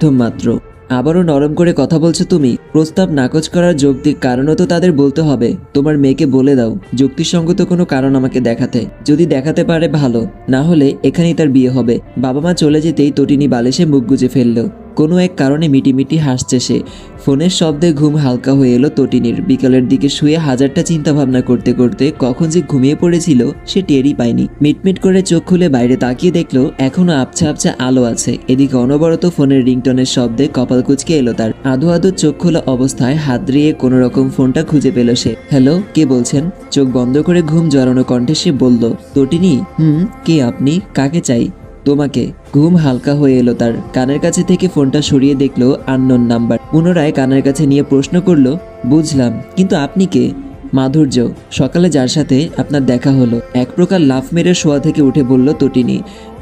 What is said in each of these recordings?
মাধ্যম মাত্র। আবারও নরম করে কথা বলছো তুমি। প্রস্তাব নাকচ করার যৌক্তিক কারণও তো তাদের বলতে হবে। তোমার মেয়েকে বলে দাও যুক্তিসঙ্গত কোনো কারণ আমাকে দেখাতে। যদি দেখাতে পারে ভালো, না হলে এখানেই তার বিয়ে হবে। বাবা মা চলে যেতেই তটিনী বালিশে মুখ গুজে ফেলল। কোনো এক কারণে মিটিমিটি হাসছে সে। ফোনের শব্দে ঘুম হালকা হয়ে এলো তটিনীর। বিকালের দিকে শুয়ে হাজারটা চিন্তা ভাবনা করতে করতে কখন যে ঘুমিয়ে পড়েছিল সে টেরই পায়নি। মিটমিট করে চোখ খুলে বাইরে তাকিয়ে দেখলো এখনো আবছা আবছা আলো আছে। এদিকে অনবরত ফোনের রিংটনের শব্দে কপাল কুঁচকে এলো তার। আধো আধো চোখ খোলা অবস্থায় হাত দিয়ে কোনো রকম ফোনটা খুঁজে পেল সে। হ্যালো, কে বলছেন? চোখ বন্ধ করে ঘুম জড়ানো কণ্ঠে সে বলল, তটিনী। কে আপনি? কাকে চাই? তোমাকে। ঘুম হালকা হয়ে এলো তার। কানের কাছে থেকে ফোনটা সরিয়ে দেখলো আননোন নাম্বার। পুনরায় কানের কাছে নিয়ে প্রশ্ন করলো, বুঝলাম, কিন্তু আপনি কে? মাধুর্য, সকালে যার সাথে আপনার দেখা হলো। এক প্রকার লাফ মেরে শোয়া থেকে উঠে বলল তটিনী।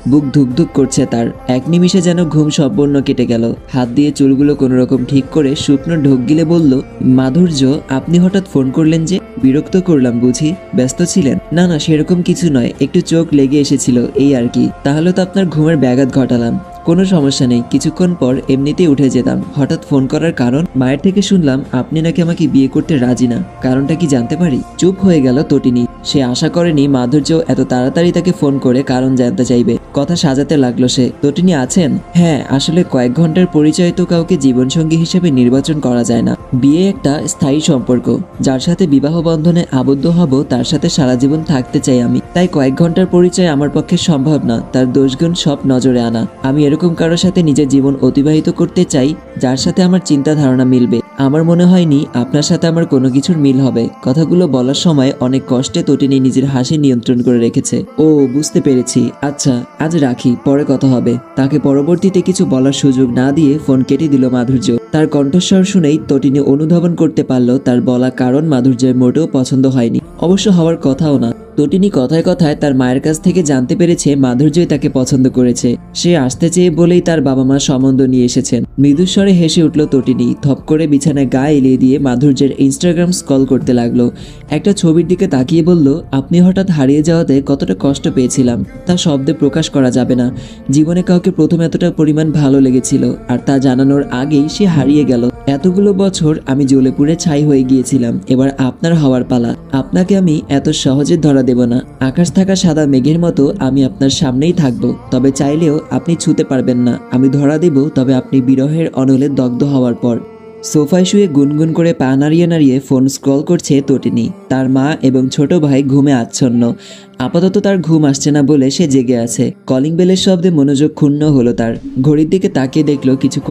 বুক ধুকধুক করছে তার। এক নিমিষে যেন ঘুম সম্পূর্ণ কেটে গেল। হাত দিয়ে চুলগুলো কোনো রকম ঠিক করে শুকনো ঢোক গিলে বলল, মাধুর্য, আপনি হঠাৎ ফোন করলেন যে? বিরক্ত করলাম বুঝি? ব্যস্ত ছিলেন? না না, সেরকম কিছু নয়, একটু চোখ লেগে এসেছিল এই আর কি। তাহলে তো আপনার ঘুমের ব্যাঘাত ঘটালাম। কোনো সমস্যা নেই, কিছুক্ষণ পর এমনিতেই উঠে যেতাম। হঠাৎ ফোন করার কারণ? মায়ের থেকে শুনলাম আপনি নাকি আমাকে বিয়ে করতে রাজি না। কারণটা কি জানতে পারি? চুপ হয়ে গেল তটিনী। সে আশা করেনি মাধুর্য এত তাড়াতাড়ি তাকে ফোন করে কারণ জানতে চাইবে। কথা সাজাতে লাগলো সে। তটিনী আছেন? হ্যাঁ, আসলে কয়েক ঘন্টার পরিচয় তো কাউকে জীবনসঙ্গী হিসেবে নির্বাচন করা যায় না। বিয়ে একটা স্থায়ী সম্পর্ক। যার সাথে বিবাহ বন্ধনে আবদ্ধ হব তার সাথে সারা জীবন থাকতে চাই আমি। তাই কয়েক ঘন্টার পরিচয় আমার পক্ষে সম্ভব না। তার দোষগুণ সব নজরে আনা। আমি এরকম কারোর সাথে নিজের জীবন অতিবাহিত করতে চাই যার সাথে আমার চিন্তা ধারণা মিলবে। আমার মনে হয়নি আপনার সাথে আমার কোনো কিছুর মিল হবে। কথাগুলো বলার সময় অনেক কষ্টে তটিনী নিজের হাসি নিয়ন্ত্রণ করে রেখেছে। ও, বুঝতে পেরেছি। আচ্ছা, আজ রাখি, পরে কথা হবে। তাকে পরবর্তীতে কিছু বলার সুযোগ না দিয়ে ফোন কেটে দিল মাধুর্য। তার কণ্ঠস্বর শুনেই তটিনী অনুধাবন করতে পারল তার বলা কারণ মাধুর্যের মোটেও পছন্দ হয়নি। অবশ্য হওয়ার কথাও না। তটিনী কথায় কথায় তার মায়ের কাছ থেকে জানতে পেরেছে মাধুর্যই তাকে পছন্দ করেছে। সে আসতে চেয়ে বলেই তার বাবা মা সম্বন্ধ নিয়ে এসেছেন। মৃদুস্বরে হেসে উঠল তটিনী। থপ করে বিছানায় গা এলিয়ে দিয়ে মাধুর্যের ইনস্টাগ্রাম স্ক্রল করতে লাগলো। একটা ছবির দিকে তাকিয়ে বলল, আপনি হঠাৎ হারিয়ে যাওয়াতে কতটা কষ্ট পেয়েছিলাম তা শব্দে প্রকাশ করা যাবে না। জীবনে কাউকে প্রথম এতটা পরিমাণ ভালো লেগেছিল, আর তা জানানোর আগেই সে হারিয়ে গেল। এতগুলো বছর আমি জ্বলে পুড়ে ছাই হয়ে গিয়েছিলাম। এবার আপনার হওয়ার পালা। আপনাকে আমি এত সহজে ধরা দেব না। আকাশ থাকা সাদা মেঘের মতো আমি আপনার সামনেই থাকবো, তবে চাইলেও আপনি ছুতে পারবেন না। আমি ধরা দেব তবে আপনি বিরহের অনলে দগ্ধ হওয়ার পর। সোফায় শুয়ে গুনগুন করে পা নাড়িয়ে নাড়িয়ে ফোন স্ক্রল করছে তটিনী। তার মা এবং ছোট ভাই ঘুমে আচ্ছন্ন। আপাতত তার ঘুম আসছে না বলে সে জেগে আছে। কলিং বেলের শব্দে মনোযোগ ক্ষুণ্ণ হলো তার। ঘড়ির দিকে তাকিয়ে দেখলো কিছু